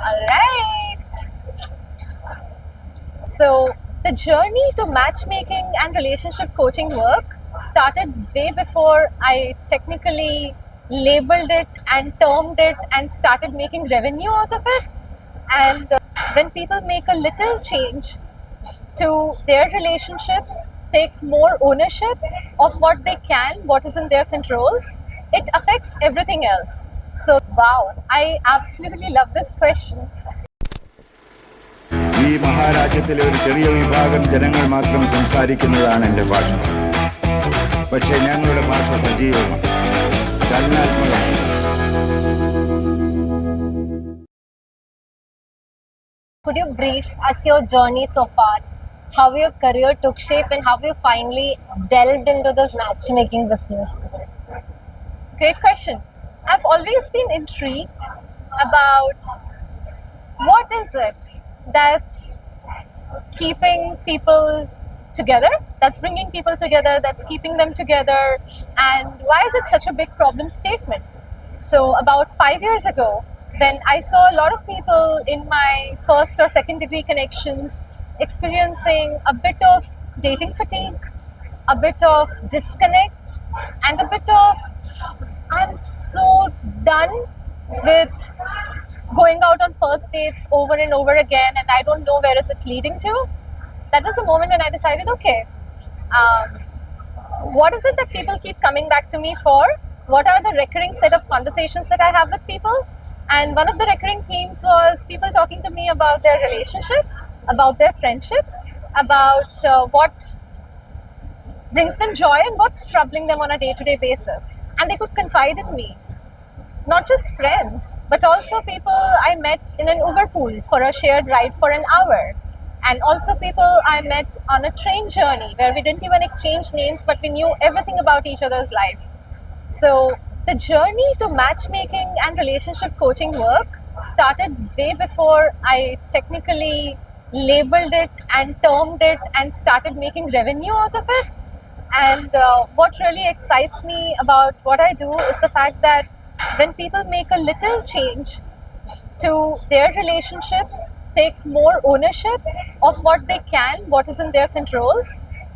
Alright. So, the journey to matchmaking and relationship coaching work started way before I technically labeled it and termed it and started making revenue out of it. And when people make a little change to their relationships, take more ownership of what they can, what is in their control, it affects everything else. So, wow, I absolutely love this question. ഈ മഹാരാജ്യത്തിലെ ഒരു ചെറിയ വിഭാഗം ജനങ്ങൾ മാത്രം സംസാരിക്കുന്നതാണ് എൻ്റെ ഭാഷ. പക്ഷേ ഞങ്ങളുടെ ഭാഷ സജീവമാണ്, ചലനാത്മകമാണ്. Could you brief us your journey so far? How your career took shape and how you finally delved into this matchmaking business? Great question. I've always been intrigued about what is it that's keeping people together, that's bringing people together, that's keeping them together, and why is it such a big problem statement? So about 5 years ago, when I saw a lot of people in my first or second degree connections experiencing a bit of dating fatigue, a bit of disconnect, and a bit of I'm so done with going out on first dates over and over again and I don't know where is it leading to. That was the moment when I decided, okay, what is it that people keep coming back to me for? What are the recurring set of conversations that I have with people? And one of the recurring themes was people talking to me about their relationships, about their friendships, about what brings them joy and what's troubling them on a day-to-day basis. And they could confide in me. Not just friends, but also people I met in an Uber pool for a shared ride for an hour. And also people I met on a train journey where we didn't even exchange names, but we knew everything about each other's lives. So the journey to matchmaking and relationship coaching work started way before I technically labeled it and termed it and started making revenue out of it. And what really excites me about what I do is the fact that when people make a little change to their relationships, take more ownership of what they can, what is in their control,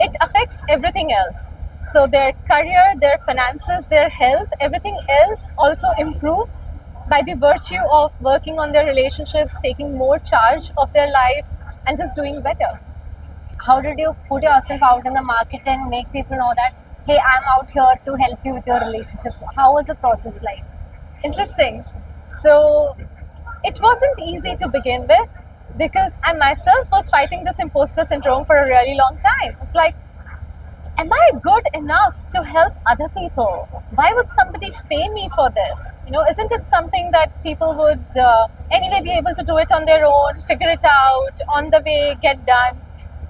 it affects everything else. So their career, their finances, their health, everything else also improves by the virtue of working on their relationships, taking more charge of their life, and just doing better. How did you put yourself out in the market and make people know that, hey, I'm out here to help you with your relationship? How was the process like? Interesting. So it wasn't easy to begin with because I myself was fighting this imposter syndrome for a really long time. It's like, am I good enough to help other people? Why would somebody pay me for this? Isn't it something that people would anyway be able to do it on their own, figure it out, on the way, get done?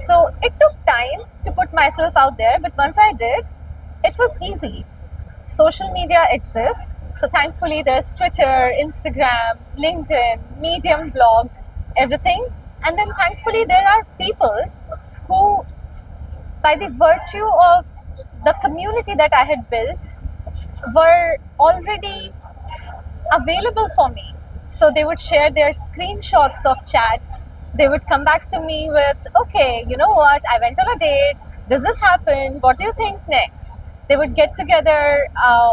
So it took time to put myself out there, but once I did, it was easy. Social media exists. So thankfully there's Twitter, Instagram, LinkedIn, Medium, blogs, everything. And then thankfully there are people who, by the virtue of the community that I had built, were already available for me. So they would share their screenshots of chats. They would come back to me with, okay, you know what, I went on a date, this happened, what do you think next? They would get together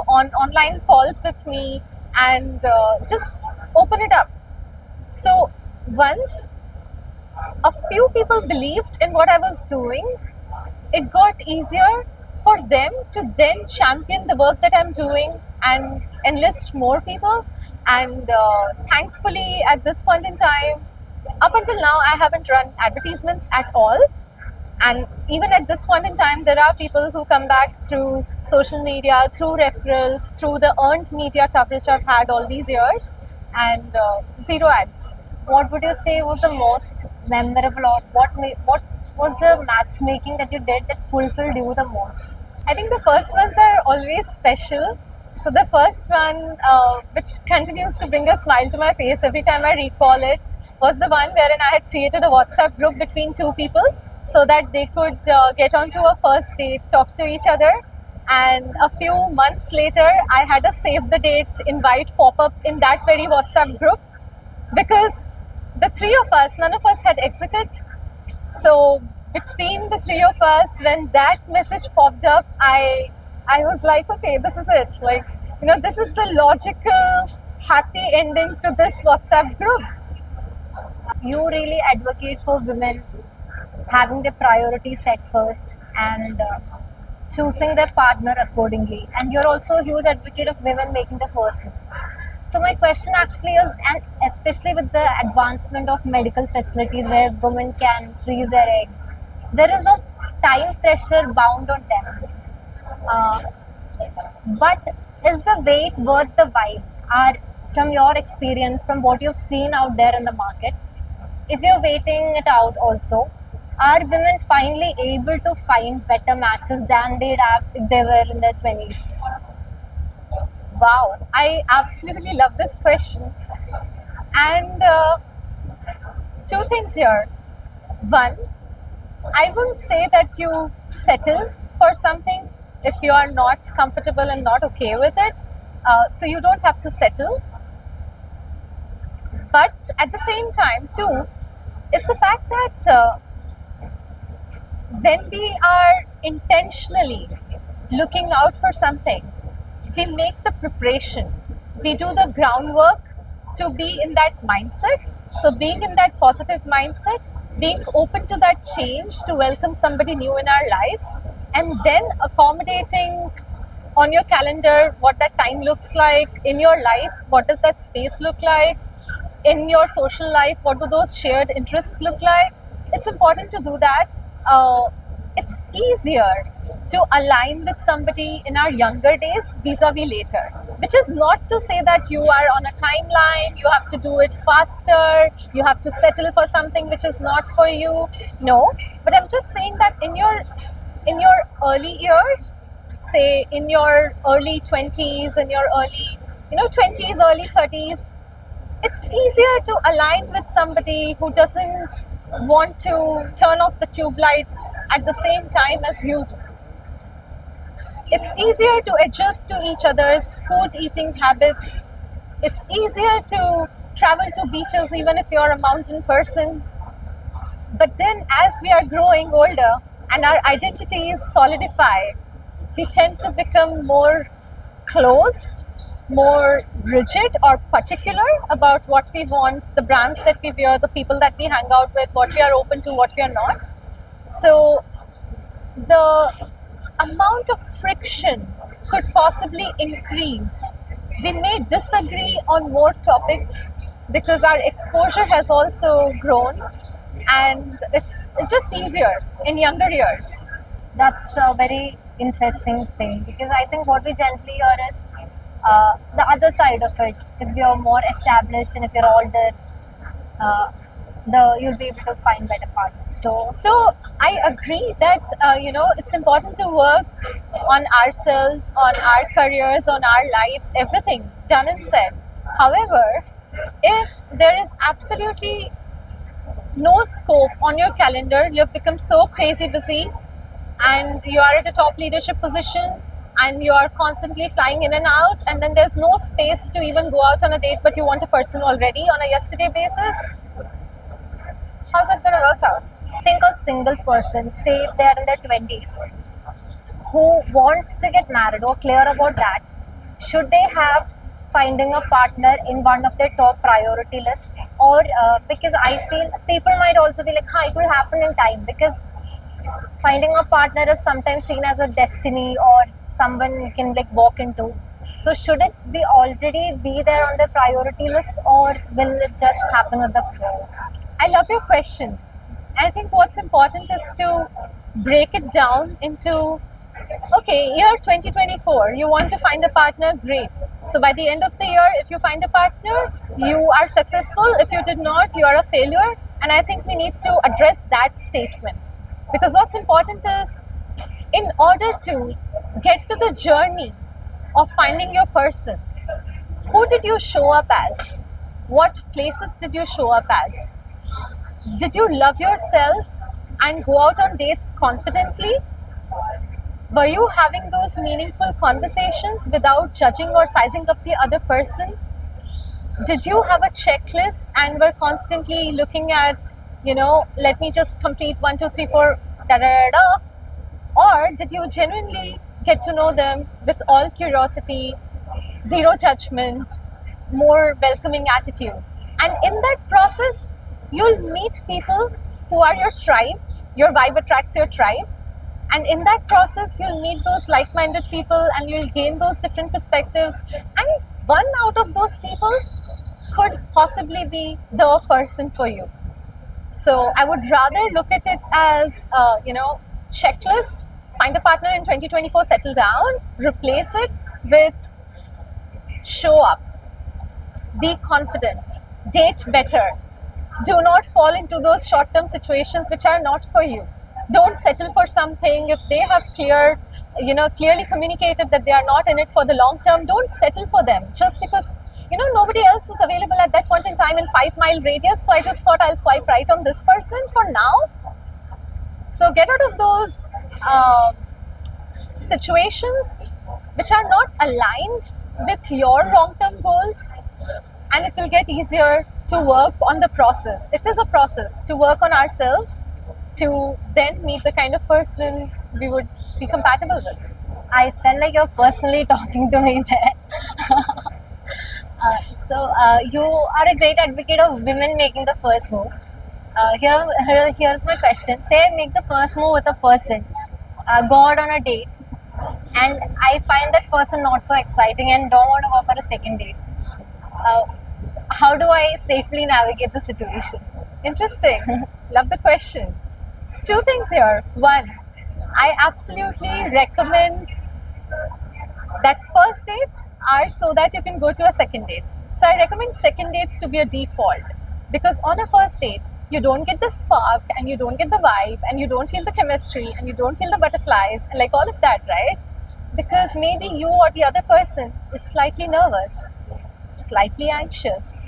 on online calls with me and just open it up. So once a few people believed in what I was doing, it got easier for them to then champion the work that I'm doing and enlist more people. And thankfully at this point in time, up until now, I haven't run advertisements at all. And even at this point in time, there are people who come back through social media, through referrals, through the earned media coverage I've had all these years, and zero ads. What would you say was the most memorable, or what was the matchmaking that you did that fulfilled you the most? I think the first ones are always special. So the first one, which continues to bring a smile to my face every time I recall it, was the one wherein I had created a WhatsApp group between two people so that they could get onto a first date, talk to each other. And a few months later, I had a save the date invite pop up in that very WhatsApp group because the three of us, none of us had exited. So between the three of us, when that message popped up, I was like, okay, this is it. Like, this is the logical, happy ending to this WhatsApp group. You really advocate for women having their priorities set first and choosing their partner accordingly. And you're also a huge advocate of women making the first move. So my question actually is, and especially with the advancement of medical facilities where women can freeze their eggs, there is no time pressure bound on them. But is the wait worth the vibe? From your experience, from what you've seen out there in the market, if you're waiting it out also, are women finally able to find better matches than they'd have if they were in their 20s? Wow, I absolutely love this question. And two things here. One, I wouldn't say that you settle for something if you are not comfortable and not okay with it. So you don't have to settle. But at the same time, too, is the fact that when we are intentionally looking out for something, we make the preparation, we do the groundwork to be in that mindset. So being in that positive mindset, being open to that change, to welcome somebody new in our lives, and then accommodating on your calendar what that time looks like, in your life, what does that space look like, in your social life, what do those shared interests look like. It's important to do that. It's easier to align with somebody in our younger days vis-a-vis later, which is not to say that you are on a timeline, you have to do it faster, you have to settle for something which is not for you. No, but I'm just saying that in your early years, say in your early 20s, in your early 20s, early 30s, it's easier to align with somebody who doesn't want to turn off the tube light at the same time as you do. It's easier to adjust to each other's food eating habits. It's easier to travel to beaches even if you're a mountain person. But then as we are growing older and our identities solidify, we tend to become more closed, more rigid or particular about what we want, the brands that we wear, the people that we hang out with, what we are open to, what we are not. So the amount of friction could possibly increase. We may disagree on more topics because our exposure has also grown, and it's just easier in younger years. That's a very interesting thing, because I think what we generally hear is the other side of it. If you're more established and if you're older, you'll be able to find better partners. So I agree that it's important to work on ourselves, on our careers, on our lives, everything done and said. However, if there is absolutely no scope on your calendar, you've become so crazy busy, and you are at a top leadership position, and you are constantly flying in and out, and then there's no space to even go out on a date, but you want a person already on a yesterday basis, how's that going to work out? Think a single person, say if they're in their 20s, who wants to get married or clear about that, should they have finding a partner in one of their top priority lists? Or because I feel people might also be like, it will happen in time, because finding a partner is sometimes seen as a destiny or someone you can walk into. So should it be already be there on the priority list, or will it just happen with the flow? I love your question. I think what's important is to break it down into, okay, year 2024, you want to find a partner, great. So by the end of the year, if you find a partner, you are successful. If you did not, you are a failure. And I think we need to address that statement. Because what's important is, in order to get to the journey of finding your person, who did you show up as? What places did you show up as? Did you love yourself and go out on dates confidently? Were you having those meaningful conversations without judging or sizing up the other person? Did you have a checklist and were constantly looking at, let me just complete 1, 2, 3, 4, da da da da? Or did you genuinely get to know them with all curiosity, zero judgment, more welcoming attitude? And in that process, you'll meet people who are your tribe. Your vibe attracts your tribe. And in that process, you'll meet those like-minded people and you'll gain those different perspectives. And one out of those people could possibly be the person for you. So I would rather look at it as, checklist, find a partner in 2024, settle down, replace it with show up, be confident, date better. Do not fall into those short-term situations which are not for you. Don't settle for something if they have clearly communicated that they are not in it for the long term. Don't settle for them just because nobody else is available at that point in time in 5-mile radius. So I just thought I'll swipe right on this person for now. So get out of those situations which are not aligned with your long-term goals, and it will get easier to work on the process. It is a process to work on ourselves to then meet the kind of person we would be compatible with. I felt like you're personally talking to me there. You are a great advocate of women making the first move. Here's my question. Say I make the first move with a person, go out on a date, and I find that person not so exciting and don't want to go for a second date. How do I safely navigate the situation? Interesting. Love the question. So 2 things here. One, I absolutely recommend that first dates are so that you can go to a second date. So I recommend second dates to be a default, because on a first date, you don't get the spark and you don't get the vibe and you don't feel the chemistry and you don't feel the butterflies and like all of that, right? Because maybe you or the other person is slightly nervous, slightly anxious,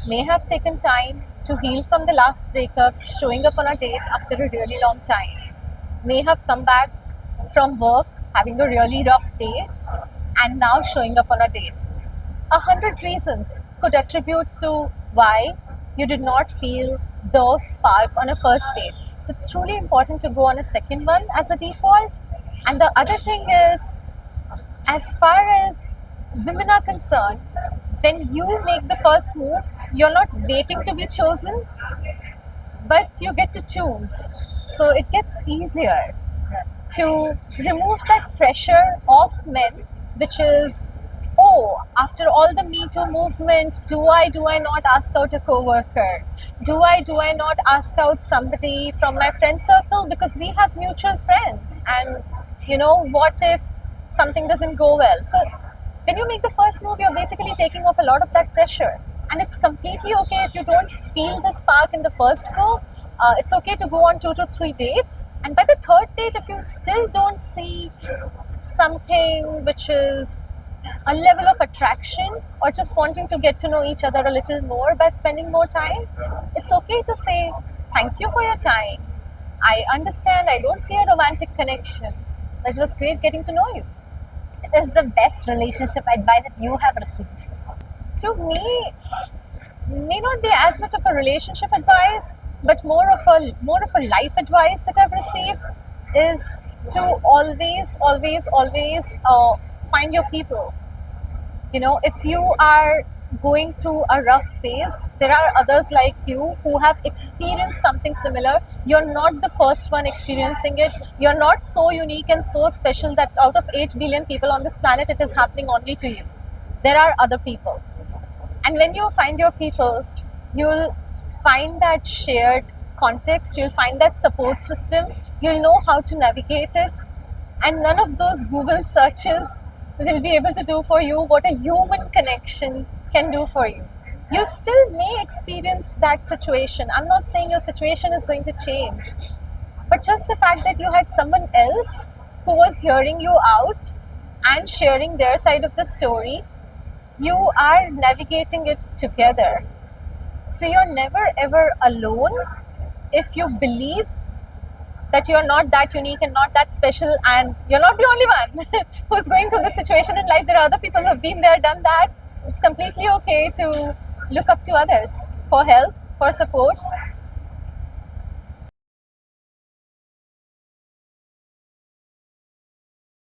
may have taken time to heal from the last breakup, showing up on a date after a really long time, may have come back from work having a really rough day and now showing up on a date. 100 reasons could attribute to why you did not feel the spark on a first date. So it's truly important to go on a second one as a default. And the other thing is, as far as women are concerned, when you make the first move, you're not waiting to be chosen, but you get to choose. So it gets easier to remove that pressure of men, which is, oh, after all the Me Too movement, do I not ask out a coworker? Do I not ask out somebody from my friend circle because we have mutual friends? And what if something doesn't go well? So when you make the first move, you're basically taking off a lot of that pressure. And it's completely okay if you don't feel the spark in the first go. It's okay to go on 2 to 3 dates. And by the third date, if you still don't see something which is a level of attraction or just wanting to get to know each other a little more by spending more time, it's okay to say, thank you for your time. I understand I don't see a romantic connection, but it was great getting to know you. It is the best relationship advice that you have received. To me, may not be as much of a relationship advice, but more of a life advice that I've received is to always find your people. If you are going through a rough phase, there are others like you who have experienced something similar. You're not the first one experiencing it. You're not so unique and so special that out of 8 billion people on this planet, it is happening only to you. There are other people. And when you find your people, you'll find that shared context, you'll find that support system, you'll know how to navigate it. And none of those Google searches will be able to do for you what a human connection can do for you. You still may experience that situation. I'm not saying your situation is going to change, but just the fact that you had someone else who was hearing you out and sharing their side of the story, you are navigating it together. So you're never ever alone if you believe that you're not that unique and not that special, and you're not the only one who's going through this situation in life. There are other people who have been there, done that. It's completely okay to look up to others for help, for support,